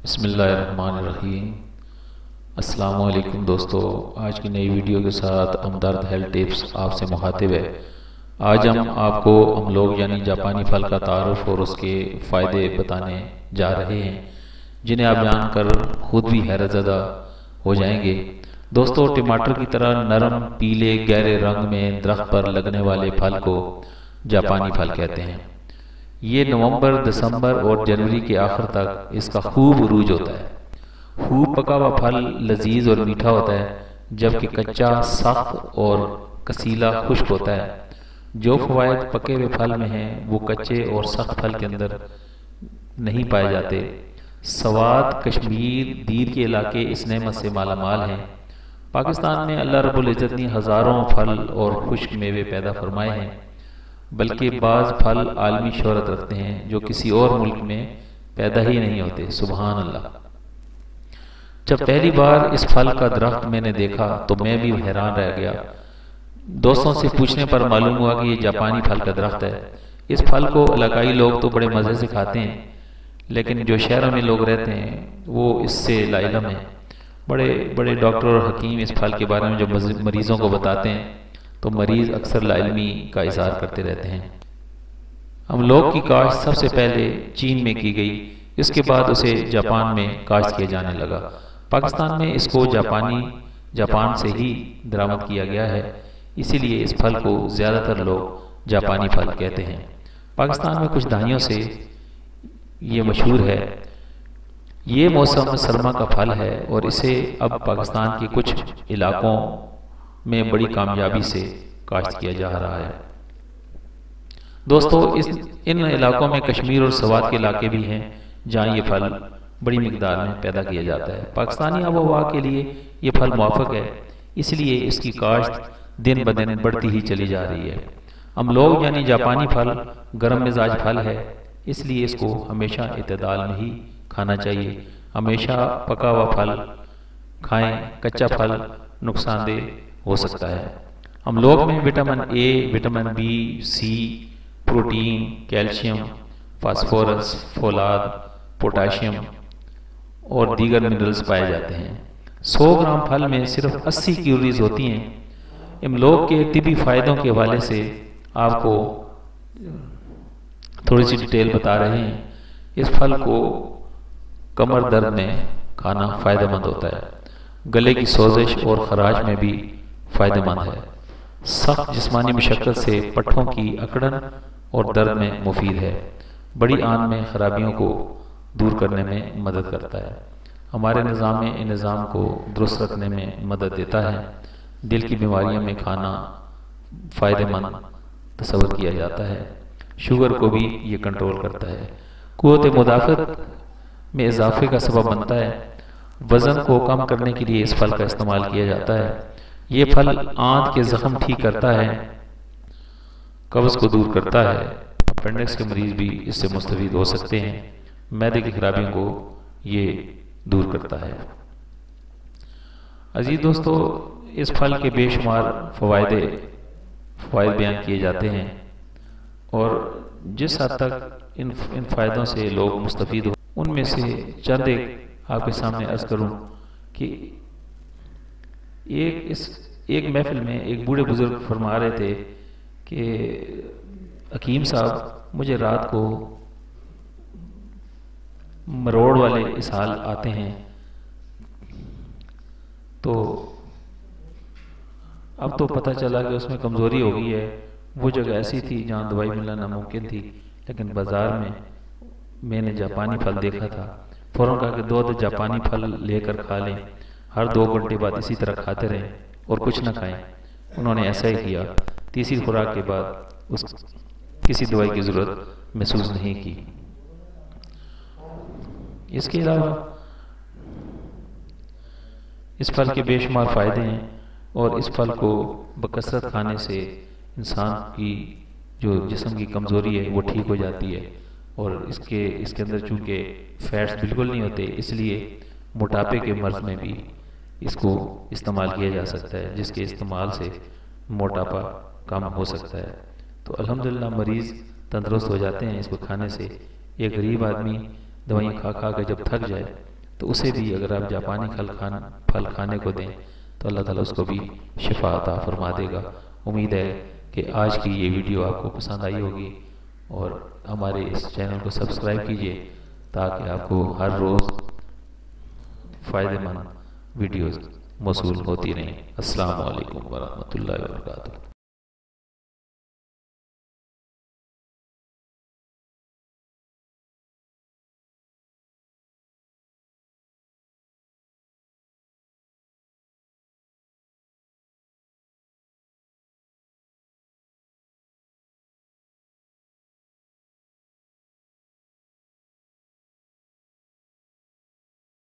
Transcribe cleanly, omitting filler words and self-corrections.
بسم اللہ الرحمن الرحیم۔ السلام علیکم دوستو، آج کی نئی ویڈیو کے ساتھ ہمدرد ہیلتھ ٹپس آپ سے مخاطب ہے۔ آج ہم آپ کو لوگ یعنی جاپانی پھل کا تعارف اور اس کے فائدے بتانے جا رہے ہیں، جنہیں آپ جان کر خود بھی حیرت زدہ ہو جائیں گے۔ دوستو، ٹماٹر کی طرح نرم پیلے گہرے رنگ میں درخت پر لگنے والے پھل کو جاپانی پھل کہتے ہیں۔ یہ نومبر، دسمبر اور جنوری کے آخر تک اس کا خوب عروج ہوتا ہے۔ خوب پکا ہوا پھل لذیذ اور میٹھا ہوتا ہے، جبکہ کچا سخت اور کسیلا خشک ہوتا ہے۔ جو فوائد پکے ہوئے پھل میں ہیں وہ کچے اور سخت پھل کے اندر نہیں پائے جاتے۔ سوات، کشمیر، دیر کے علاقے اس نعمت سے مالا مال ہیں۔ پاکستان میں اللہ رب العزت نے ہزاروں پھل اور خشک میوے پیدا فرمائے ہیں، بلکہ بعض پھل عالمی شہرت رکھتے ہیں جو کسی اور ملک میں پیدا ہی نہیں ہوتے۔ سبحان اللہ! جب پہلی بار اس پھل کا درخت میں نے دیکھا تو میں بھی حیران رہ گیا۔ دوستوں سے پوچھنے پر معلوم ہوا کہ یہ جاپانی پھل کا درخت ہے۔ اس پھل کو علاقائی لوگ تو بڑے مزے سے کھاتے ہیں، لیکن جو شہروں میں لوگ رہتے ہیں وہ اس سے لا علم ہیں۔ بڑے بڑے ڈاکٹر اور حکیم اس پھل کے بارے میں جب مریضوں کو بتاتے ہیں تو مریض اکثر لا علمی کا اظہار کرتے رہتے ہیں۔ لوگ کی کاشت سب سے پہلے چین میں کی گئی، اس کے بعد اسے جاپان میں کاشت کیا جانے لگا۔ پاکستان میں اس کو جاپان سے ہی درآمد کیا گیا ہے، اسی لیے اس پھل کو زیادہ تر لوگ جاپانی پھل کہتے ہیں۔ پاکستان میں کچھ دہائیوں سے یہ مشہور ہے۔ یہ موسم سرما کا پھل ہے اور اسے اب پاکستان کے کچھ علاقوں میں بڑی کامیابی سے کاشت کیا جا رہا ہے۔ دوستو، ان علاقوں میں کشمیر اور سوات کے علاقے بھی ہیں جہاں یہ پھل بڑی مقدار میں پیدا کیا جاتا ہے۔ پاکستانی آب و ہوا کے لیے یہ پھل موافق ہے، اس لیے اس کی کاشت دن بدن بڑھتی ہی چلی جا رہی ہے۔ لوگ یعنی جاپانی پھل گرم مزاج پھل ہے، اس لیے اس کو ہمیشہ اعتدال میں ہی کھانا چاہیے۔ ہمیشہ پکا ہوا پھل کھائیں، کچا پھل نقصان دہ ہو سکتا ہے۔ لوگ میں vitamin A, vitamin B, C, protein, calcium, phosphorus, فولاد، پوٹاشیم اور دیگر منرلز پائے جاتے ہیں۔ 100 گرام پھل میں صرف 80 کیلوریز ہوتی ہیں۔ لوگ کے طبی فائدوں کے حوالے سے آپ کو تھوڑی سی ڈیٹیل بتا رہے ہیں۔ اس پھل کو کمر درد میں کھانا فائدہ مند ہوتا ہے، گلے کی سوزش اور خراش میں بھی فائدہ مند ہے، سخت جسمانی مشقت سے پٹھوں کی اکڑن اور درد میں مفید ہے، بڑی آنت میں خرابیوں کو دور کرنے میں مدد کرتا ہے، ہمارے نظام کو درست رکھنے میں مدد دیتا ہے، دل کی بیماریوں میں کھانا فائدہ مند تصور کیا جاتا ہے، شوگر کو بھی یہ کنٹرول کرتا ہے، قوت مدافعت میں اضافے کا سبب بنتا ہے، وزن کو کم کرنے کے لیے اس پھل کا استعمال کیا جاتا ہے۔ یہ پھل آنت کے زخم ٹھیک کرتا ہے، قبض کو دور کرتا ہے، اپینڈکس کے مریض بھی اس سے مستفید ہو سکتے ہیں، معدے کی خرابیوں کو یہ دور کرتا ہے۔ عزیز دوستو، اس پھل کے بے شمار فوائد بیان کیے جاتے ہیں اور جس حد تک ان فائدوں سے لوگ مستفید ہو، ان میں سے چند ایک آپ کے سامنے عرض کروں کہ ایک محفل میں ایک بوڑھے بزرگ فرما رہے تھے کہ حکیم صاحب، مجھے رات کو مروڑ والے اسہال آتے ہیں، تو اب تو پتہ چلا کہ اس میں کمزوری ہو گئی ہے۔ وہ جگہ ایسی تھی جہاں دوائی ملنا ناممکن تھی، لیکن بازار میں نے جاپانی پھل دیکھا تھا، فوراً کہا کہ 2 جاپانی پھل لے کر کھا لیں، ہر 2 گھنٹے بعد اسی طرح کھاتے رہیں اور کچھ نہ کھائیں۔ انہوں نے ایسا ہی کیا، تیسری خوراک کے بعد کسی دوائی کی ضرورت محسوس نہیں کی۔ اس کے علاوہ اس پھل کے بے شمار فائدے ہیں اور اس پھل کو بکثرت کھانے سے انسان کی جو جسم کی کمزوری ہے وہ ٹھیک ہو جاتی ہے، اور اس کے اندر چونکہ فیٹس بالکل نہیں ہوتے، اس لیے موٹاپے کے مرض میں بھی اس کو استعمال کیا جا سکتا ہے، جس کے استعمال سے موٹاپا کم ہو سکتا ہے۔ تو الحمدللہ مریض تندرست ہو جاتے ہیں اس کو کھانے سے۔ ایک غریب آدمی دوائیں کھا کھا کے جب تھک جائے تو اسے بھی اگر آپ جاپانی پھل کھانے کو دیں تو اللہ تعالیٰ اس کو بھی شفا عطا فرما دے گا۔ امید ہے کہ آج کی یہ ویڈیو آپ کو پسند آئی ہوگی، اور ہمارے اس چینل کو سبسکرائب کیجئے تاکہ آپ کو ہر روز فائدہ مند ویڈیوز موصول ہوتی رہیں۔ السلام علیکم ورحمۃ اللہ وبرکاتہ۔